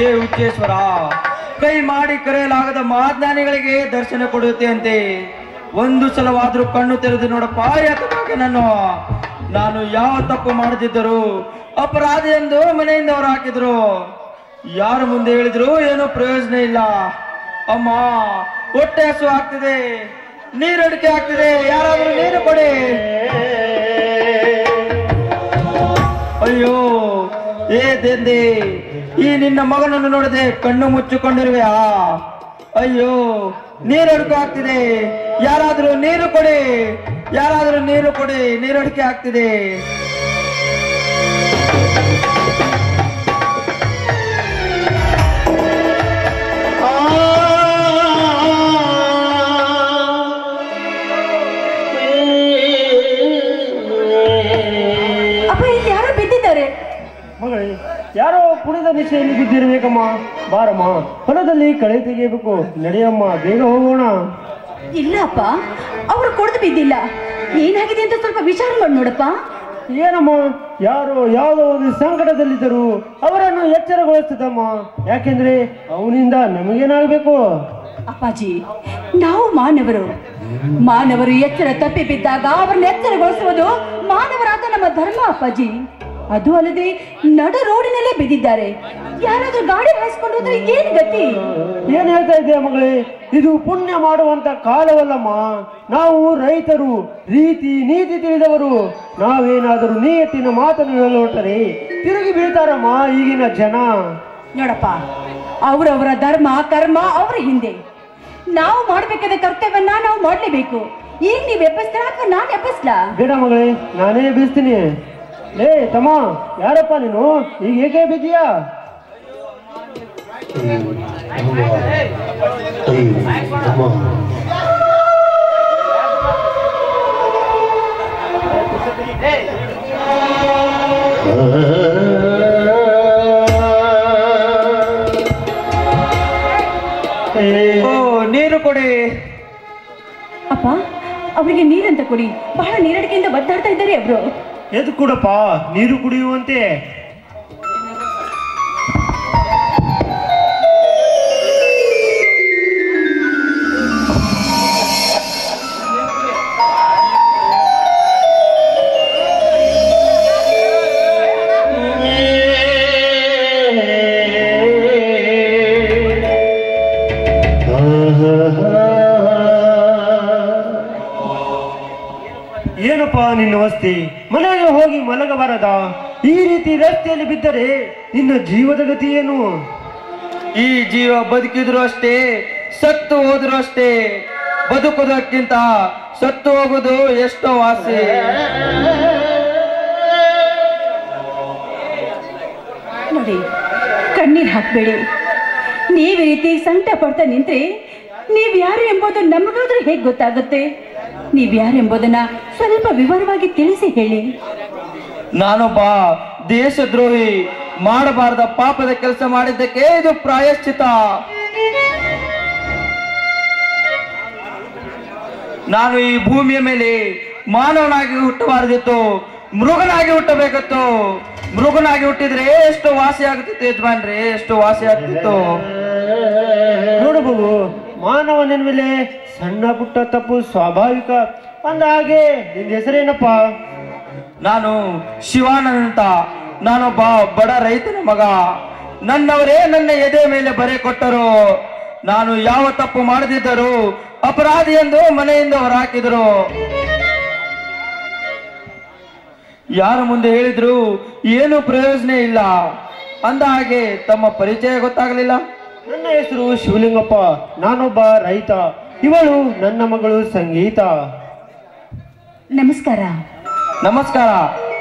ಏ ಉಚ್ಚೇಶ್ವರ, ಕೈ ಮಾಡಿ ಕರೆಯಲಾಗದ ಮಹಾಜ್ಞಾನಿಗಳಿಗೆ ದರ್ಶನ ಕೊಡುತ್ತೆಯಂತೆ ಒಂದು ಸಲವಾದ್ರೂ ಕಣ್ಣು ತೆರೆದು ನೋಡಪ್ಪ. ಯಾಕೆ ನಾನು ಯಾವ ತಪ್ಪು ಮಾಡದಿದ್ದರು ಅಪರಾಧಿ ಎಂದು ಮನೆಯಿಂದ ಹೊರ ಹಾಕಿದ್ರು. ಯಾರ ಮುಂದೆ ಹೇಳಿದ್ರು ಏನೂ ಪ್ರಯೋಜನ ಇಲ್ಲ. ಅಮ್ಮ, ಹೊಟ್ಟೆ ಹಸು ಆಗ್ತಿದೆ, ನೀರಡಿಕೆ ಆಗ್ತಿದೆ, ಯಾರಾದ್ರೂ ನೀರು ಕೊಡಿ. ಅಯ್ಯೋ ಏ ದೇಂದೆ, ಈ ನಿನ್ನ ಮಗನನ್ನು ನೋಡದೆ ಕಣ್ಣು ಮುಚ್ಚಿಕೊಂಡಿರುವೆಯಾ? ಅಯ್ಯೋ ನೀರಡಿಕೆ ಆಗ್ತಿದೆ, ಯಾರಾದ್ರೂ ನೀರು ಕೊಡಿ, ಯಾರಾದ್ರೂ ನೀರು ಕೊಡಿ, ನೀರಡಿಕೆ ಆಗ್ತಿದೆ. ಮಗಳೇ, ಯಾರೋ ಕುಡಿದ ನಿಶೆಯಲ್ಲಿ ಬಿದ್ದಿರಬೇಕಮ್ಮ. ಬಾರಮ್ಮ, ಹೊಲದಲ್ಲಿ ಕಳೆ ತೆಗೆಯಬೇಕು. ನಡೆಯಮ್ಮ, ಬೇಗ ಹೋಗೋಣ. ಇಲ್ಲ ಅಪ್ಪ, ಅವರು ಕುಡಿದು ಬಿದ್ದಿಲ್ಲ. ಏನಾಗಿದೆ ಅಂತ ಸ್ವಲ್ಪ ವಿಚಾರ ಮಾಡಿ ನೋಡಪ್ಪ. ಏನಮ್ಮ, ಯಾರೋ ಯಾವುದೋ ಒಂದು ಸಂಕಟದಲ್ಲಿದ್ದರು, ಅವರನ್ನು ಎಚ್ಚರಗೊಳಿಸ್ತದಮ್ಮ. ಯಾಕೆಂದ್ರೆ ಅವನಿಂದ ನಮಗೇನಾಗಬೇಕು? ಅಪ್ಪಾಜಿ, ನಾವು ಮಾನವರು ಎಚ್ಚರ ತಪ್ಪಿ ಬಿದ್ದಾಗ ಅವರನ್ನು ಎಚ್ಚರಗೊಳಿಸುವುದು ಮಾನವರಾದ ನಮ್ಮ ಧರ್ಮ ಅಪ್ಪಾಜಿ. ಅದು ಅಲ್ಲದೆ ನಡು ರೋಡಿನಲ್ಲೇ ಬಿದ್ದಿದ್ದಾರೆ. ಯಾರಾದ್ರೂ ಗಾಡಿ ಹಾಯಿಸ್ಕೊಂಡು ಹೋದ್ರೆ ಏನ್ ಗತಿ? ಏನ್ ಹೇಳ್ತಾ ಇದೆಯಾ ಮಗಳೇ? ಇದು ಪುಣ್ಯ ಮಾಡುವಂತ ಕಾಲವಲ್ಲಮ್ಮ. ನಾವು ರೈತರು, ರೀತಿ ನೀತಿ ತಿಳಿದವರು. ನಾವೇನಾದರೂ ನಿಯತ್ತಿನ ಮಾತನ್ನು ಹೇಳೋಟರೆ ತಿರುಗಿ ಬೀಳ್ತಾರಮ್ಮ ಈಗಿನ ಜನ. ನೋಡಪ್ಪ, ಅವರವರ ಧರ್ಮ ಕರ್ಮ ಅವರ ಹಿಂದೆ. ನಾವು ಮಾಡ್ಬೇಕಾದ ಕರ್ತವ್ಯನ ನಾವು ಮಾಡ್ಲೇಬೇಕು. ಈಗ ನೀವ್ ಎಬ್ಬಿಸ್ತಾರ ಅಥವಾ ನಾನು ಎಬ್ಬಿಸ್ಲಾ? ಬೇಡ ಮಗಳೇ, ನಾನೇ ಎಬ್ಬಿಸ್ತೀನಿ. ಲೇ ತಮ್ಮ, ಯಾರಪ್ಪ ನೀನು? ಈಗ ಏಕೆ ಬಿದ್ದೀಯಾ? ನೀರು ಕೊಡಿ. ಅಪ್ಪ, ಅವರಿಗೆ ನೀರಂತ ಕೊಡಿ. ಬಹಳ ನೀರಡಿಕೆಯಿಂದ ಬದ್ದಾಡ್ತಾ ಇದ್ದಾರೆ ಅವರು. ಎದು ಕೊಡಪ್ಪ, ನೀರು ಕುಡಿಯುವಂತೆ. ಏನಪ್ಪ ನಿನ್ನ ವಸ್ತಿ? ಮನೆಗೆ ಹೋಗಿ ಮಲಗಬಾರದ? ಈ ರೀತಿ ರಸ್ತೆಯಲ್ಲಿ ಬಿದ್ದರೆ ನಿನ್ನ ಜೀವದ ಗತಿ ಏನು? ಈ ಜೀವ ಬದುಕಿದ್ರು ಅಷ್ಟೇ, ಸತ್ತು ಹೋದ್ರು ಅಷ್ಟೇ. ಬದುಕುವುದಕ್ಕಿಂತ ಸತ್ತು ಹೋಗುದು ಎಷ್ಟೋ ವಾಸಿ. ನೋಡಿ, ಕಣ್ಣೀರ್ ಹಾಕ್ಬೇಡಿ. ನೀವ್ ಈ ರೀತಿ ಸಂಕಟ ಪಡ್ತಾ ನಿಂತ್ರೆ ನೀವ್ ಯಾರು ಎಂಬುದು ನಮಗಾದ್ರೂ ಹೇಗೆ ಗೊತ್ತಾಗುತ್ತೆ? ನೀವ್ ಯಾರು ಎಂಬುದನ್ನ ಸ್ವಲ್ಪ ವಿವರವಾಗಿ ತಿಳಿಸಿ ಹೇಳಿ. ನಾನೊಬ್ಬ ದೇಶದ್ರೋಹಿ. ಮಾಡಬಾರದ ಪಾಪದ ಕೆಲಸ ಮಾಡಿದ್ದಕ್ಕೆ ಇದು ಪ್ರಾಯಶ್ಚಿತ. ನಾನು ಈ ಭೂಮಿಯ ಮೇಲೆ ಮಾನವನಾಗಿ ಹುಟ್ಟಬಾರದಿತ್ತು, ಮೃಗನಾಗಿ ಹುಟ್ಟಬೇಕಿತ್ತು. ಮೃಗನಾಗಿ ಹುಟ್ಟಿದ್ರೆ ಎಷ್ಟು ವಾಸಿ ಆಗ್ತಿತ್ತು ಯಜಮಾನ್ರೆ, ಎಷ್ಟು ವಾಸಿ ಆಗ್ತಿತ್ತು. ನೋಡಬಹುದು, ಮಾನವನ ಮೇಲೆ ಸಣ್ಣ ಪುಟ್ಟ ತಪ್ಪು ಸ್ವಾಭಾವಿಕ. ಅಂದ ಹಾಗೆ ನಿನ್ನ ಹೆಸರೇನಪ್ಪ? ನಾನು ಶಿವಾನಂದ ಅಂತ. ನಾನೊಬ್ಬ ಬಡ ರೈತನ ಮಗ. ನನ್ನವರೇ ನನ್ನ ಎದೆ ಮೇಲೆ ಬರೆ ಕೊಟ್ಟರು. ನಾನು ಯಾವ ತಪ್ಪು ಮಾಡದಿದ್ದರು ಅಪರಾಧಿ ಎಂದು ಮನೆಯಿಂದ ಹೊರಹಾಕಿದರು. ಯಾರ ಮುಂದೆ ಹೇಳಿದ್ರು ಏನು ಪ್ರಯೋಜನ ಇಲ್ಲ. ಅಂದ ಹಾಗೆ ತಮ್ಮ ಪರಿಚಯ ಗೊತ್ತಾಗಲಿಲ್ಲ. ನನ್ನ ಹೆಸರು ಶಿವಲಿಂಗಪ್ಪ. ನಾನೊಬ್ಬ ರೈತ. ಇವಳು ನನ್ನ ಮಗಳು ಸಂಗೀತ. ನಮಸ್ಕಾರ. ನಮಸ್ಕಾರ.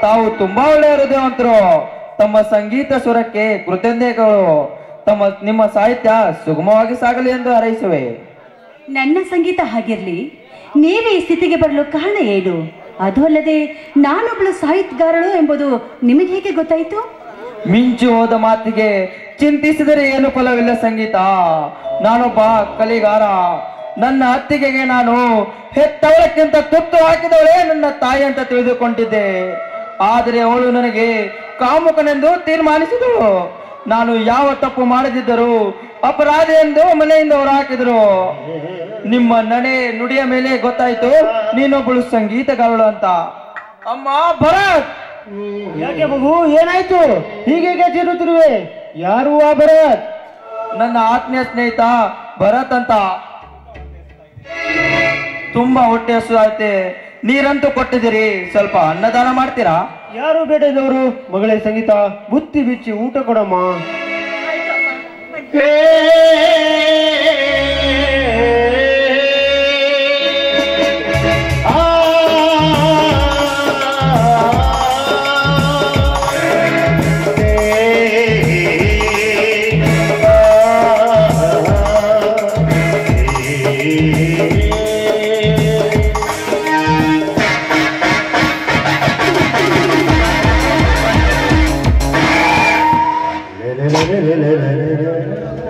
ತಾವು ತುಂಬಾ ಒಳ್ಳೆಯ ಹೃದಯವಂತರು. ತಮ್ಮ ಸಂಗೀತ ಸ್ವರಕ್ಕೆ ಕೃತಜ್ಞತೆಗಳು. ನಿಮ್ಮ ಸಾಹಿತ್ಯ ಸುಗಮವಾಗಿ ಸಾಗಲಿ ಎಂದು ಹಾರೈಸುವೆ. ನನ್ನ ಸಂಗೀತ ಹಾಗಿರ್ಲಿ, ನೀವೇ ಈ ಸ್ಥಿತಿಗೆ ಬರಲು ಕಾರಣ ಏನು? ಅದು ಅಲ್ಲದೆ ನಾನೊಬ್ಳು ಸಾಹಿತ್ಯಗಾರಳು ಎಂಬುದು ನಿಮಗೆ ಹೇಗೆ ಗೊತ್ತಾಯಿತು? ಮಿಂಚು ಹೋದ ಮಾತಿಗೆ ಚಿಂತಿಸಿದರೆ ಏನು ಫಲವಿಲ್ಲ ಸಂಗೀತ. ನಾನೊಬ್ಬ ಕಲಿಗಾರ. ನನ್ನ ಅತ್ತಿಗೆಗೆ ನಾನು ಹೆತ್ತವಳಕ್ಕಿಂತ ತುತ್ತು ಹಾಕಿದವಳೇ ನನ್ನ ತಾಯಿ ಅಂತ ತಿಳಿದುಕೊಂಡಿದ್ದೆ. ಆದರೆ ಅವಳು ನನಗೆ ಕಾಮುಕನೆಂದು ತೀರ್ಮಾನಿಸಿದಳು. ನಾನು ಯಾವ ತಪ್ಪು ಮಾಡದಿದ್ದರೂ ಅಪರಾಧ ಎಂದು ಮನೆಯಿಂದ ಹೊರ ಹಾಕಿದ್ರು. ನಿಮ್ಮ ನಡೆ ನುಡಿಯ ಮೇಲೆ ಗೊತ್ತಾಯ್ತು ನೀನೊಬ್ಬಳು ಸಂಗೀತಗಾರಳು ಅಂತ. ಅಮ್ಮ ಭರತ್, ಯಾಕೆ ಮಗು, ಏನಾಯ್ತು? ಹೀಗೆ ಚಿರುತ್ತಿರುವೆ? ಯಾರು ಆ ಭರತ್? ನನ್ನ ಆತ್ಮೀಯ ಸ್ನೇಹಿತ ಭರತ್ ಅಂತ. ತುಂಬಾ ಹೊಟ್ಟೆ ಹಸು ಆಯ್ತೆ, ನೀರಂತೂ ಕೊಟ್ಟಿದ್ದೀರಿ, ಸ್ವಲ್ಪ ಅನ್ನದಾನ ಮಾಡ್ತೀರಾ? ಯಾರು ಬೇಡದವರು? ಮಗಳೇ ಸಂಗೀತ, ಬುತ್ತಿ ಬಿಚ್ಚಿ ಊಟ ಕೊಡಮ್ಮ.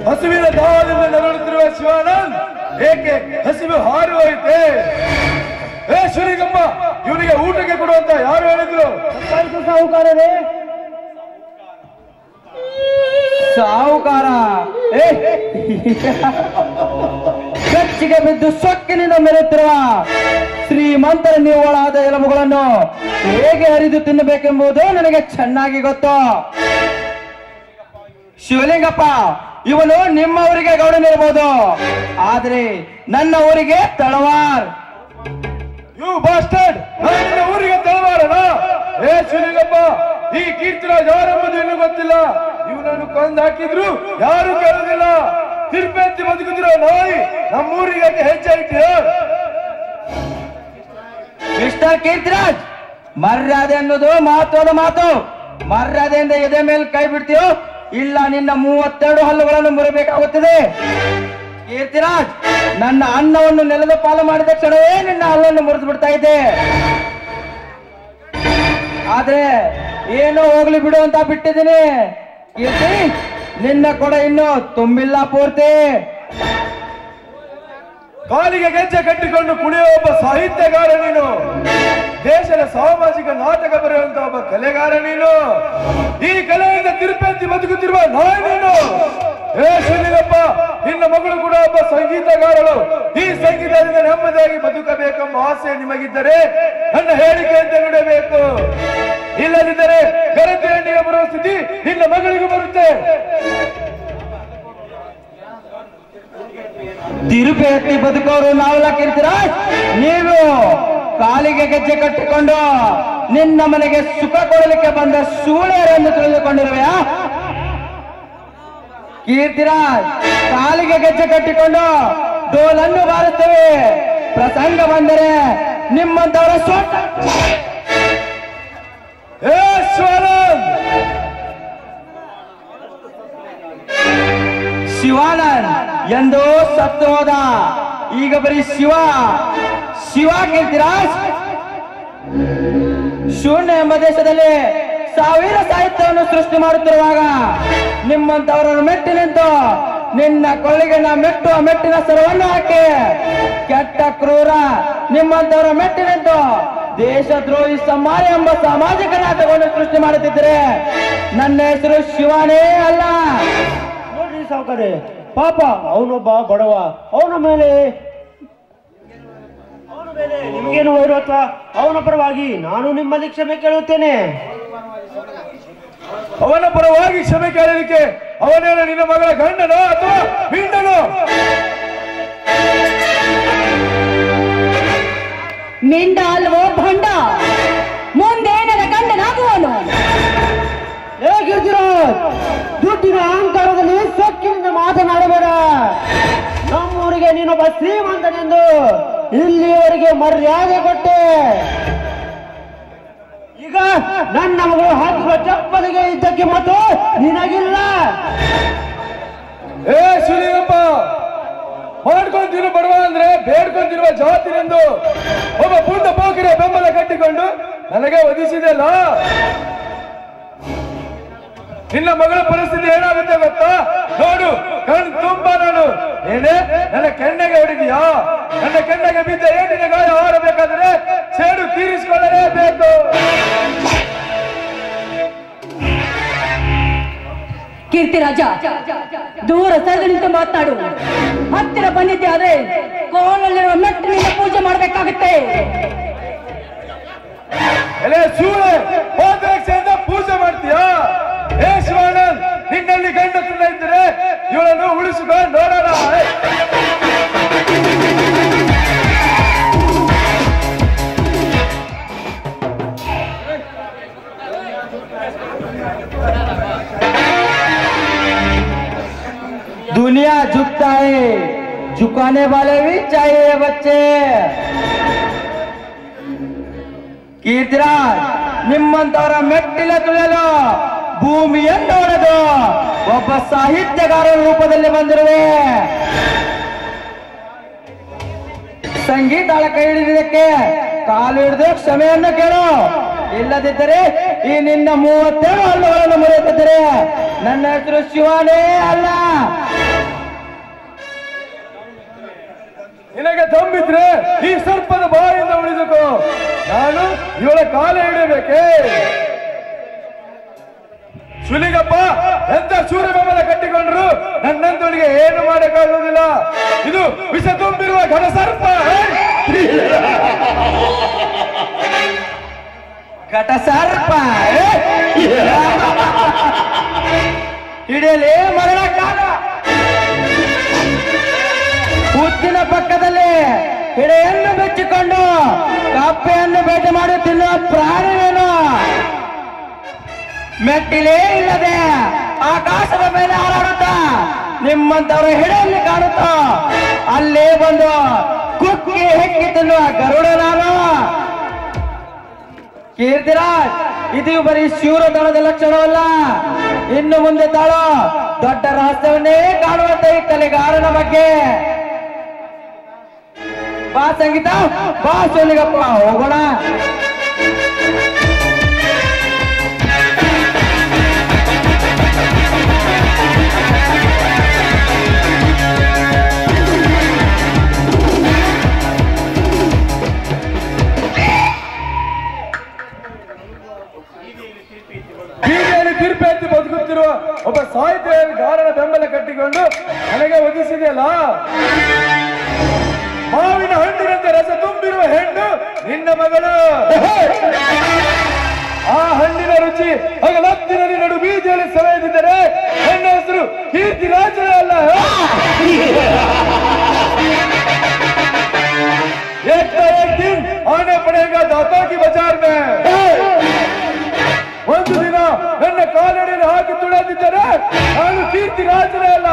ಹಸುವಿನ ದಾಹದಿಂದ ನರಳುತ್ತಿರುವ ಶಿವಾನಂದ್, ಏಕೆ ಹಸಿವು ಹಾರಿ ಹೋಯಿತೆ? ಶುರಿಗಮ್ಮ, ಇವನಿಗೆ ಊಟಕ್ಕೆ ಕೊಡುವಂತ ಯಾರು ಹೇಳಿದ್ರು? ಸಾಹುಕಾರರೇ, ಸಾಹುಕಾರ ಕಚ್ಚಿಗೆ ಬಿದ್ದು ಸೊಕ್ಕಿನಿಂದ ಮೆರೆಯುತ್ತಿರುವ ಶ್ರೀಮಂತರ ನಿವ್ವಳಾದ ಎಲುಬುಗಳನ್ನು ಹೇಗೆ ಹರಿದು ತಿನ್ನಬೇಕೆಂಬುದು ನನಗೆ ಚೆನ್ನಾಗಿ ಗೊತ್ತು. ಶಿವಲಿಂಗಪ್ಪ, ಇವನು ನಿಮ್ಮ ಊರಿಗೆ ಗೌಡನಿರ್ಬೋದು, ಆದ್ರೆ ನನ್ನ ಊರಿಗೆ ತಳವಾರ್. ಯು ಬಾಸ್ಟರ್ಡ್, ನನ್ನ ಊರಿಗೆ ತಳವಾರನ? ಶಿವಲಿಂಗಪ್ಪ, ಈ ಕೀರ್ತಿರಾಜ್ ಯಾರೆಂಬುದು ಇನ್ನೂ ಗೊತ್ತಿಲ್ಲ. ಇವನನ್ನು ಕೊಂದು ಹಾಕಿದ್ರು ಯಾರು ಕೇಳುವುದಿಲ್ಲ. ತಿರುಪತಿ ಬದುಕುತ್ತಿರೋ ನಾಯಿ ನಮ್ಮೂರಿಗೆ ಹೆಚ್ಚಾಯ್ತೀಯ? ಮಿಸ್ಟರ್ ಕೀರ್ತಿರಾಜ್, ಮರ್ಯಾದೆ ಅನ್ನೋದು ಮಹತ್ವದ ಮಾತು. ಮರ್ಯಾದೆಯಿಂದ ಎದೆ ಮೇಲೆ ಕೈ ಬಿಡ್ತೀಯೋ ಇಲ್ಲ ನಿನ್ನ 32 ಹಲ್ಲುಗಳನ್ನು ಮುರಿಬೇಕಾಗುತ್ತದೆ. ಕೀರ್ತಿರಾಜ್, ನನ್ನ ಅನ್ನವನ್ನು ನೆಲದ ಪಾಲು ಮಾಡಿದ ಕ್ಷಣವೇ ನಿನ್ನ ಹಲ್ಲನ್ನು ಮುರಿದು ಬಿಡ್ತಾ ಇದ್ದೆ. ಆದ್ರೆ ಏನೋ ಹೋಗ್ಲಿ ಬಿಡು ಅಂತ ಬಿಟ್ಟಿದ್ದೀನಿ. ಕೀರ್ತಿ, ನಿನ್ನ ಕೊಡ ಇನ್ನು ತುಂಬಿಲ್ಲ ಪೂರ್ತಿ. ಕಾಲಿಗೆ ಗೆಜ್ಜೆ ಕಟ್ಟಿಕೊಂಡು ಕುಣಿಯುವ ಒಬ್ಬ ಸಾಹಿತ್ಯಗಾರ ನೀನು. ದೇಶದ ಸಾಮಾಜಿಕ ನಾಟಕ ಬರೆಯುವಂತ ಒಬ್ಬ ಕಲೆಗಾರ ನೀನು. ಈ ಕಲೆಯಿಂದ ತಿರುಪತಿ ಬದುಕುತ್ತಿರುವ ನಾಯಿ ನೀನು. ಶಿವಲಿಂಗಪ್ಪ, ನಿನ್ನ ಮಗಳು ಕೂಡ ಒಬ್ಬ ಸಂಗೀತಗಾರಳು. ಈ ಸಂಗೀತದಿಂದ ನೆಮ್ಮದಿಯಾಗಿ ಬದುಕಬೇಕೆಂಬ ಆಸೆ ನಿಮಗಿದ್ದರೆ ನನ್ನ ಹೇಳಿಕೆಯಂತೆ ನೀಡಬೇಕು. ಇಲ್ಲದಿದ್ದರೆ ಗರತಿ ಹೆಣ್ಣಿಗೆ ಬರುವ ಸ್ಥಿತಿ ನಿನ್ನ ಮಗಳಿಗೂ ಬರುತ್ತೆ. ತಿರುಪತಿ ಬದುಕೋರು ನಾವೆಲ್ಲ ಕೀರ್ತಿರಾಜ್. ನೀವು ಕಾಲಿಗೆ ಗೆಜ್ಜೆ ಕಟ್ಟಿಕೊಂಡು ನಿನ್ನ ಮನೆಗೆ ಸುಖ ಕೊಡಲಿಕ್ಕೆ ಬಂದ ಸೂಳೆಯರೆಂದು ತಿಳಿದುಕೊಂಡಿರುವೆಯಾ? ಕೀರ್ತಿರಾಜ್, ಕಾಲಿಗೆ ಗೆಜ್ಜೆ ಕಟ್ಟಿಕೊಂಡು ಡೋಲನ್ನು ಬಾರುತ್ತೇವೆ. ಪ್ರಸಂಗ ಬಂದರೆ ನಿಮ್ಮಂತವರ ಸೊಟ್ಟ ಶಿವಾನಂದ್ ಎಂದೋ ಸತ್ತು ಹೋದ, ಈಗ ಬರೀ ಶಿವ ಶಿವ. ಕೀರ್ತಿರಾಜ್, ಶೂನ್ಯ ಎಂಬ ದೇಶದಲ್ಲಿ ಸಾವಿರ ಸಾಹಿತ್ಯವನ್ನು ಸೃಷ್ಟಿ ಮಾಡುತ್ತಿರುವಾಗ ನಿಮ್ಮಂತವರನ್ನು ಮೆಟ್ಟಿ ನಿಂತು ನಿನ್ನ ಕೊಳ್ಳಿಗೆ ನಾ ಮೆಟ್ಟುವ ಮೆಟ್ಟಿನ ಸರವನ್ನು ಹಾಕಿ ಕೆಟ್ಟ ಕ್ರೂರ ನಿಮ್ಮಂತವರ ಮೆಟ್ಟಿ ನಿಂತು ದೇಶದ್ರೋಹಿ ಸಮಾನ ಎಂಬ ಸಾಮಾಜಿಕ ನಾಟಕವನ್ನು ಸೃಷ್ಟಿ ಮಾಡುತ್ತಿದ್ದರೆ ನನ್ನ ಹೆಸರು ಶಿವನೇ ಅಲ್ಲ. ನೋಡ್ರಿ ಸಾವುಕಾರೆ, ಪಾಪ ಅವನೊಬ್ಬ ಬಡವ. ಅವನ ಮೇಲೆ ನಿಮಗೇನು ವೈರತ್ವ? ಅವನ ಪರವಾಗಿ ನಾನು ನಿಮ್ಮಲ್ಲಿ ಕ್ಷಮೆ ಕೇಳುತ್ತೇನೆ. ಅವನ ಪರವಾಗಿ ಕ್ಷಮೆ ಕೇಳಲಿಕ್ಕೆ ಅವನೇನು ನಿನ್ನ ಮಗಳ ಗಂಡನೋ ಅಥವಾ ಮಿಂಡನೋ? ಮಿಂಡ ಅಲ್ವೋ ಭಂಡ, ಮುಂದೆ ನನ್ನ ಗಂಡನಾಗುವನು. ಹೇಗಿರ್ತೀರಾಜ್, ದುಡ್ಡಿನ ಅಹಂಕಾರದಲ್ಲಿ ಸೊಕ್ಕಿನಿಂದ ಮಾತನಾಡಬೇಡ. ನಮ್ಮೂರಿಗೆ ನೀನೊಬ್ಬ ಶ್ರೀಮಂತನೆಂದು ಇಲ್ಲಿಯವರೆಗೆ ಮರ್ಯಾದೆ ಕೊಟ್ಟೆ. ಈಗ ನನ್ನ ಮಗಳು ಹಾಕುವ ಚಪ್ಪಲಿಗೆ ಇದ್ದಕ್ಕೆ ಮತ್ತು ನಿನಗಿಲ್ಲ. ಶಿವಲಿಂಗಪ್ಪ, ಮಾಡ್ಕೊಂತಿರು ಬಡವ ಅಂದ್ರೆ ಬೇಡ್ಕೊಂತಿರುವ ಜಾತಿನೆಂದು ಒಬ್ಬ ಪುಂಡ ಪೋಕಿರ ಬೆಂಬಲ ಕಟ್ಟಿಕೊಂಡು ನನಗೆ ಒದಿಸಿದೆಲ್ಲ. ನಿನ್ನ ಮಗಳ ಪರಿಸ್ಥಿತಿ ಏನಾಗುತ್ತೆ ಗೊತ್ತಾ? ನೋಡು, ಕಣ್ ತುಂಬಾ ನಾನು ಏನೇ ನನ್ನ ಕೆನ್ನೆಗೆ ಹೊಡಿದೀಯಾ? ನನ್ನ ಕೆನ್ನೆಗೆ ಬಿದ್ದ ಏಟಿನ ಗಾಯ ಆರಬೇಕಾದ್ರೆ ಸೇಡು ತೀರಿಸಿಕೊಳ್ಳಲೇಬೇಕು. ಕೀರ್ತಿರಾಜ, ದೂರ ಸರಿದು ನಿಂತು ಮಾತನಾಡು. ಹತ್ತಿರ ಬಂದಿದ್ದೆ ಆದ್ರೆ ಕೋಲಲ್ಲಿರುವ ಮೆಟ್ಟಿನಿಂದ ಪೂಜೆ ಮಾಡಬೇಕಾಗುತ್ತೆ. ಎಲೆ ಸೂಳೆ, ಪಾದರಕ್ಷೆಯಿಂದ ಪೂಜೆ ಮಾಡ್ತೀಯಾ? ಏ ಶಿವಾನಂದ್, ನಿನ್ನಲ್ಲಿ ಗಂಡಸನ್ನ ಇದ್ದರೆ ಇವಳನ್ನು ಉಳಿಸಿಕೊಂಡು ನೋಡೋಣ. दुनिया झुकता है, झुकाने वाले भी चाहिए बच्चे. ಕೀರ್ತಿರಾಜ್, ನಿಮ್ಮಂತವರ ಮೆಟ್ಟಿಲ ತುಳಿಯಲು ಭೂಮಿಯನ್ನು ಹೊಡೆದು ಒಬ್ಬ ಸಾಹಿತ್ಯಗಾರರ ರೂಪದಲ್ಲಿ ಬಂದಿರುವೆ. ಸಂಗೀತ ಕೈ ಹಿಡಿದಿದ್ದಕ್ಕೆ ಕಾಲು ಹಿಡಿದು ಕ್ಷಮೆಯನ್ನು ಕೇಳು. ಇಲ್ಲದಿದ್ದರೆ ಈ ನಿನ್ನ 37 ಹಲ್ಲುಗಳನ್ನು ಮುರಿಯುತ್ತಿದ್ದರೆ ನನ್ನ ಹೆಸರು ಶಿವಾನೇ ಅಲ್ಲ. ನಿನಗೆ ದಮ್ಮಿದ್ರೆ ಈ ಸರ್ಪದ ಬಾಯಿಂದ ಉಳಿದುಕೋ. ನಾನು ಇವಳ ಕಾಲ ಹಿಡಿಯಬೇಕೆ? ಸುಲಿಗಪ್ಪ ಎಂತ ಸೂರ್ಯಬೆಂಬಲ ಕಟ್ಟಿಕೊಂಡ್ರು ನನ್ನಂತವನಿಗೆ ಏನು ಮಾಡಕ್ಕಾಗುವುದಿಲ್ಲ. ಇದು ವಿಷ ತುಂಬಿರುವ ಘನ ಸರ್ಪ. ಘಟ ಸರ್ಪ ಹಿಡಿಯಲೇ ಮರಣ ಕಾಲ. ಹುತ್ತಿನ ಪಕ್ಕದಲ್ಲಿ ಹಿಡೆಯನ್ನು ಬೆಚ್ಚಿಕೊಂಡು ಕಪ್ಪೆಯನ್ನು ಬೇಟೆ ಮಾಡಿ ತಿನ್ನುವ ಪ್ರಾಣಿವೇನು? ಮೆಟ್ಟಿಲೇ ಇಲ್ಲದೆ ಆಕಾಶದ ಮೇಲೆ ಹಾರಾಡುತ್ತಾ ನಿಮ್ಮಂತವರ ಹಿಡೆಯಲ್ಲಿ ಕಾಣುತ್ತಾ ಅಲ್ಲೇ ಬಂದು ಕುಕ್ಕಿ ಹೆಕ್ಕಿ ತಿನ್ನುವ ಗರುಡ ನಾನು. ಕೀರ್ತಿರಾಜ್, ಇದು ಬರೀ ಶೂರತನದ ಲಕ್ಷಣವಲ್ಲ. ಇನ್ನು ಮುಂದೆ ತಾಳು ದೊಡ್ಡ ರಹಸ್ಯವನ್ನೇ ಕಾಣುವಂತ ಈ ಕಲೆಗಾರನ ಬಗ್ಗೆ. ಬಾ ಸಂಗೀತ, ಬಾ ಸೋಲಿಗಪ್ಪ, ಹೋಗೋಣ. ಬೀದಿಯಲ್ಲಿ ತೀರ್ಪೆತ್ತಿ ಬದುಕುತ್ತಿರುವ ಒಬ್ಬ ಸಾಹಿತ್ಯಗಾರನ ಬೆಂಬಲ ಕಟ್ಟಿಕೊಂಡು ನನಗೆ ಒದಿಸಿದೆಯಲ್ಲ. ಮಾವಿನ ಹಣ್ಣಿನಂತೆ ರಸ ತುಂಬಿರುವ ಹೆಣ್ಣು ನಿನ್ನ ಮಗಳು. ಆ ಹಣ್ಣಿನ ರುಚಿ ಹಗಲೊತ್ತಿನಲ್ಲಿ ನಡು ಬೀದಿಯಲ್ಲಿ ಸವೆಯದಿದ್ದರೆ ನನ್ನ ಹೆಸರು ಕೀರ್ತಿರಾಜನೇ ಅಲ್ಲ. एक दिन आने पड़ेगा दाता की बाजार में. ಒಂದು ದಿನ ನನ್ನ ಕಾಲಡಿಯಲ್ಲಿ ಹಾಕಿ ತುಳಿದಿದ್ದರೆ ನಾನು ಕೀರ್ತಿರಾಜನೇ ಅಲ್ಲ.